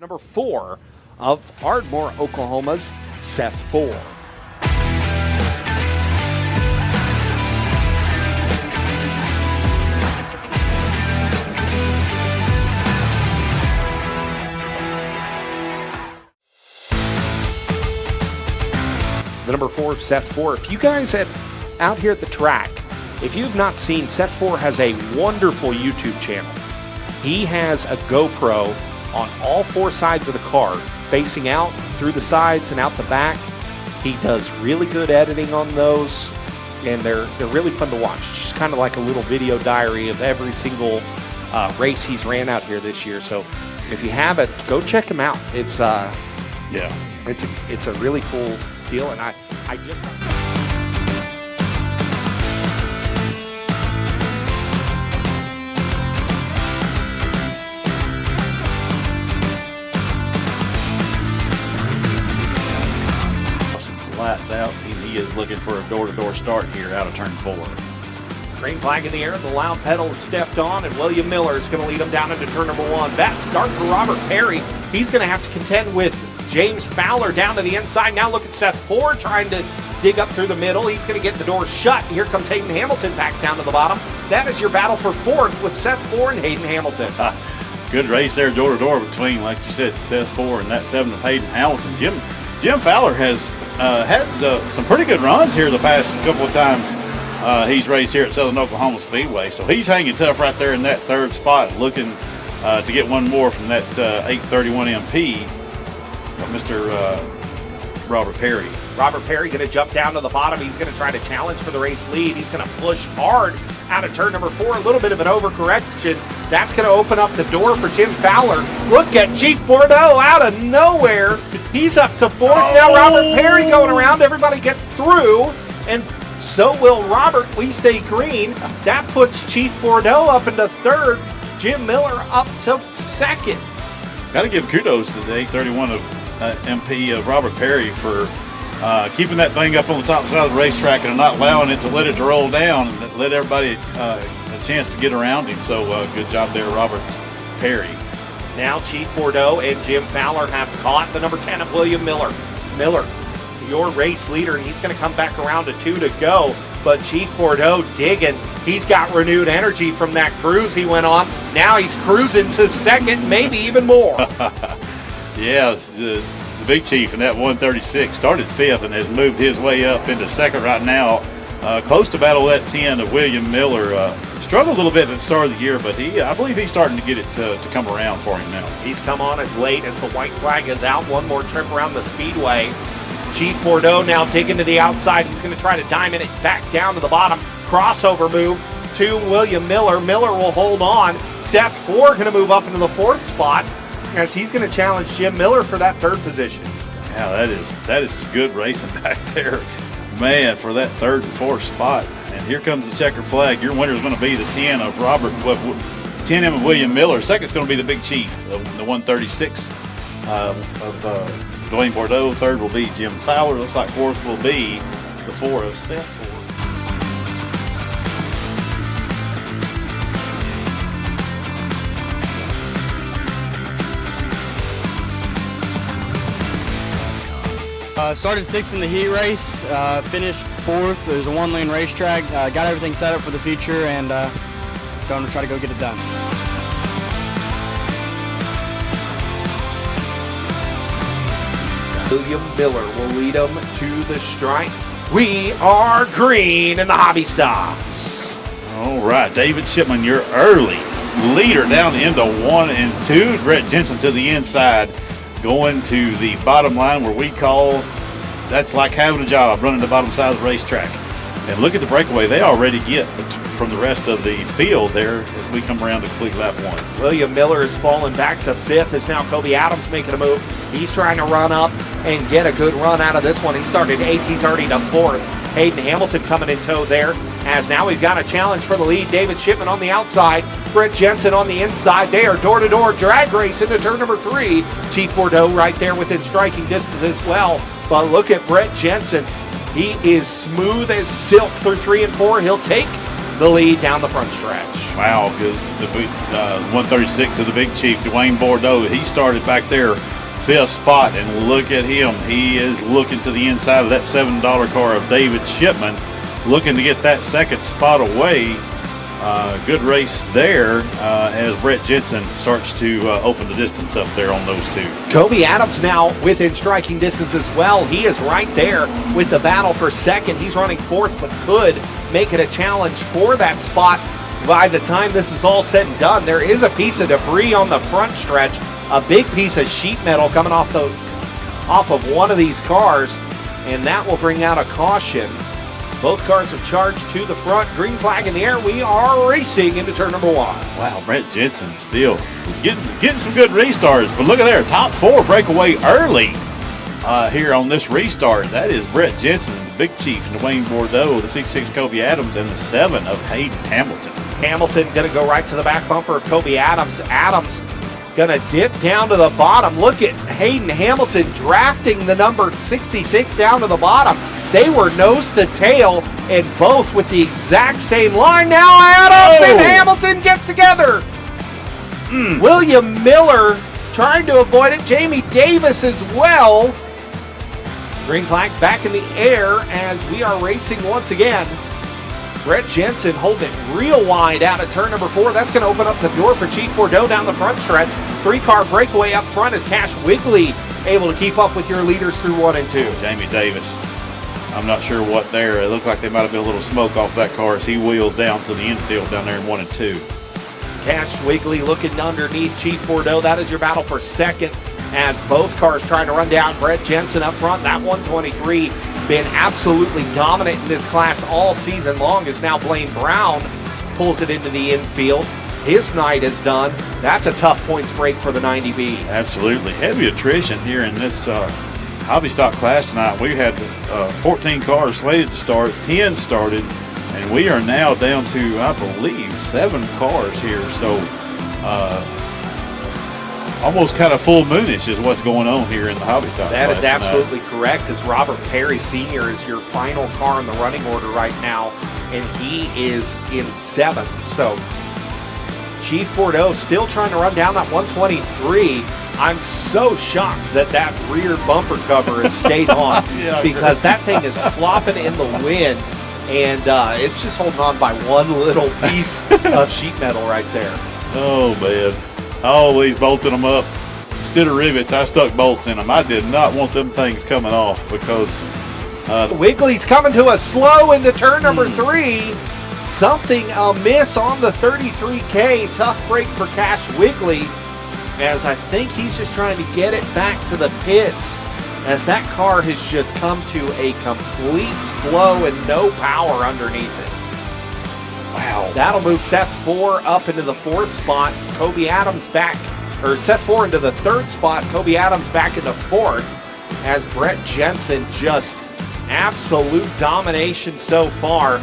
Number 4 of Ardmore, Oklahoma's Seth Ford. The number 4 of Seth Ford. If you guys out here at the track, if you've not seen, Seth Ford has a wonderful YouTube channel. He has a GoPro on all 4 sides of the car, facing out through the sides and out the back. He does really good editing on those, and they're really fun to watch. It's just kind of like a little video diary of every single race he's ran out here this year. So if you haven't, go check him out. It's a really cool deal, and I just. Lights out. He is looking for a door-to-door start here out of turn 4. Green flag in the air, the loud pedal is stepped on, and William Miller is going to lead him down into turn number 1. That start for Robert Perry. He's going to have to contend with James Fowler down to the inside. Now look at Seth Ford trying to dig up through the middle. He's going to get the door shut. Here comes Hayden Hamilton back down to the bottom. That is your battle for 4th with Seth Ford and Hayden Hamilton. Good race there, door-to-door between, like you said, Seth Ford and that 7 of Hayden Hamilton. Jim Fowler has had some pretty good runs here the past couple of times he's raced here at Southern Oklahoma Speedway. So he's hanging tough right there in that 3rd spot, looking to get one more from that 831 MP of Mr. Robert Perry. Robert Perry going to jump down to the bottom. He's going to try to challenge for the race lead. He's going to push hard out of turn number 4. A little bit of an overcorrection. That's going to open up the door for Jim Fowler. Look at Chief Bordeaux out of nowhere. He's up to 4th. Now Robert Perry going around. Everybody gets through, and so will Robert. We stay green. That puts Chief Bordeaux up into 3rd. Jim Miller up to 2nd. Got to give kudos to the 831 of MP of Robert Perry for keeping that thing up on the top side of the racetrack and not allowing it to let it to roll down and let everybody a chance to get around him. So good job there, Robert Perry. Now Chief Bordeaux and Jim Fowler have caught the number 10 of William Miller. Miller, your race leader, and he's going to come back around to 2 to go. But Chief Bordeaux digging. He's got renewed energy from that cruise he went on. Now he's cruising to 2nd, maybe even more. Yeah, the Big Chief in that 136 started 5th and has moved his way up into 2nd right now. Close to battle that 10 of William Miller. Struggled a little bit at the start of the year, but I believe he's starting to get it to come around for him now. He's come on as late as the white flag is out. One more trip around the speedway. Chief Bordeaux now digging to the outside. He's going to try to diamond it back down to the bottom. Crossover move to William Miller. Miller will hold on. Seth Ford going to move up into the 4th spot as he's going to challenge Jim Miller for that 3rd position. Yeah, that is good racing back there, man, for that 3rd and 4th spot. And here comes the checkered flag. Your winner is going to be the 10 of 10M of William Miller. 2nd's going to be the Big Chief, the 136 of Dwayne Bordeaux. 3rd will be Jim Fowler. Looks like 4th will be the 4 of Seth Ford. Started 6th in the heat race, finished 4th. It was a 1-lane racetrack. Got everything set up for the future, and going to try to go get it done. William Miller will lead them to the stripe. We are green in the hobby stops. All right, David Shipman, your early leader down into 1 and 2. Brett Jensen to the inside, going to the bottom line where we call that's like having a job, running the bottom side of the racetrack. And look at the breakaway they already get from the rest of the field there as we come around to complete lap 1. William Miller has fallen back to 5th. As now Kobe Adams making a move. He's trying to run up and get a good run out of this one. He started 8th. He's already to 4th. Hayden Hamilton coming in tow there. As now we've got a challenge for the lead. David Shipman on the outside. Brett Jensen on the inside. They are door-to-door drag race into turn number 3. Chief Bordeaux right there within striking distance as well. But look at Brett Jensen. He is smooth as silk through 3 and 4. He'll take the lead down the front stretch. Wow, good. The 136 of the Big Chief, Dwayne Bordeaux, he started back there, 5th spot, and look at him. He is looking to the inside of that $7 car of David Shipman, looking to get that 2nd spot away. Good race there as Brett Jensen starts to open the distance up there on those two. Kobe Adams now within striking distance as well. He is right there with the battle for 2nd. He's running 4th, but could make it a challenge for that spot by the time this is all said and done. There is a piece of debris on the front stretch, a big piece of sheet metal coming off of one of these cars, and that will bring out a caution. Both cars have charged to the front. Green flag in the air. We are racing into turn number 1. Wow, Brett Jensen still getting some good restarts. But look at there, top 4 breakaway early here on this restart. That is Brett Jensen, the Big Chief, and Dwayne Bordeaux, the 6'6 Kobe Adams, and the 7 of Hayden Hamilton. Hamilton going to go right to the back bumper of Kobe Adams. Adams going to dip down to the bottom. Look at Hayden Hamilton drafting the number 66 down to the bottom. They were nose to tail, and both with the exact same line. Now Adams and Hamilton get together. William Miller trying to avoid it. Jamie Davis as well. Green flag back in the air as we are racing once again. Brett Jensen holding it real wide out at turn number 4. That's going to open up the door for Chief Bordeaux down the front stretch. 3-car breakaway up front as Cash Wigley able to keep up with your leaders through 1 and 2. Jamie Davis, I'm not sure what there. It looked like there might have been a little smoke off that car as he wheels down to the infield down there in 1 and 2. Cash Wigley looking underneath Chief Bordeaux. That is your battle for 2nd as both cars trying to run down Brett Jensen up front. That 123 been absolutely dominant in this class all season long as now Blaine Brown pulls it into the infield. His night is done. That's a tough points break for the 90B. Absolutely. Heavy attrition here in this hobby stock class tonight. We had 14 cars slated to start, 10 started, and we are now down to, I believe, 7 cars here. So almost kind of full moonish is what's going on here in the hobby stock. That is absolutely correct, as Robert Perry Sr. is your final car in the running order right now, and he is in 7th. So Chief Bordeaux still trying to run down that 123. I'm so shocked that rear bumper cover has stayed on because that thing is flopping in the wind, and it's just holding on by one little piece of sheet metal right there. Oh, man. I always bolted them up. Instead of rivets, I stuck bolts in them. I did not want them things coming off because Wigley's coming to us slow into turn number 3. Something amiss on the 33K. Tough break for Cash Wigley, as I think he's just trying to get it back to the pits, as that car has just come to a complete slow and no power underneath it. Wow. That'll move Seth 4 up into the 4th spot. Kobe Adams back, or Seth 4 into the 3rd spot. Kobe Adams back in the 4th, as Brett Jensen just absolute domination so far.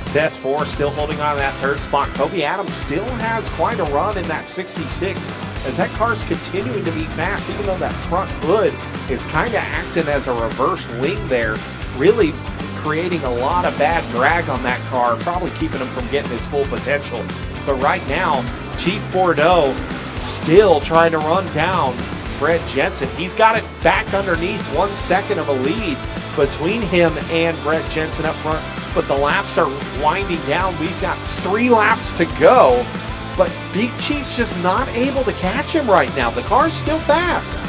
Seth 4 still holding on to that 3rd spot. Kobe Adams still has quite a run in that 66, as that car's continuing to be fast, even though that front hood is kind of acting as a reverse wing there, really creating a lot of bad drag on that car, probably keeping him from getting his full potential. But right now, Chief Bordeaux still trying to run down Brett Jensen. He's got it back underneath 1 second of a lead between him and Brett Jensen up front, but the laps are winding down. We've got 3 laps to go, but Big Chief's just not able to catch him right now. The car's still fast.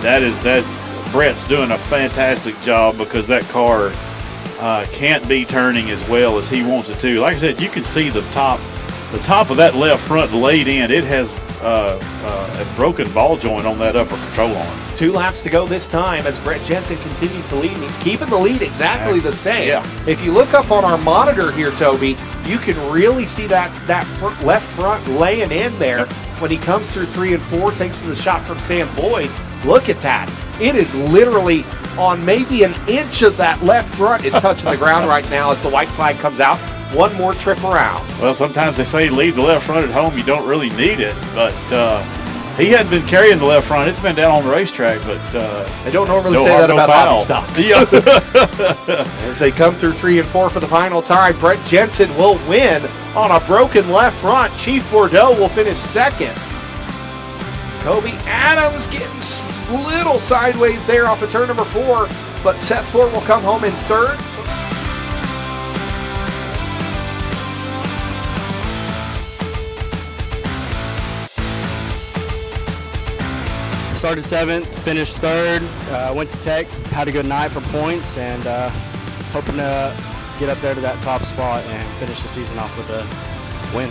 That's Brett's doing a fantastic job, because that car can't be turning as well as he wants it to. Like I said, you can see the top of that left front laid in. It has a broken ball joint on that upper control arm. 2 laps to go this time as Brett Jensen continues to lead, and he's keeping the lead exactly the same. Yeah. If you look up on our monitor here, Toby, you can really see that left front laying in there when he comes through 3 and 4, thanks to the shot from Sam Boyd. Look at that. It is literally on maybe an inch of that left front is touching the ground right now as the white flag comes out. One more trip around. Well, sometimes they say leave the left front at home. You don't really need it, but he hadn't been carrying the left front. It's been down on the racetrack, but I don't normally no say harm, that no about foul. hobby stocks. As they come through 3 and 4 for the final time, Brett Jensen will win on a broken left front. Chief Bordeaux will finish second. Kobe Adams getting little sideways there off of turn number 4, but Seth Ford will come home in third. Started 7th, finished 3rd, went to Tech, had a good night for points, and hoping to get up there to that top spot and finish the season off with a win.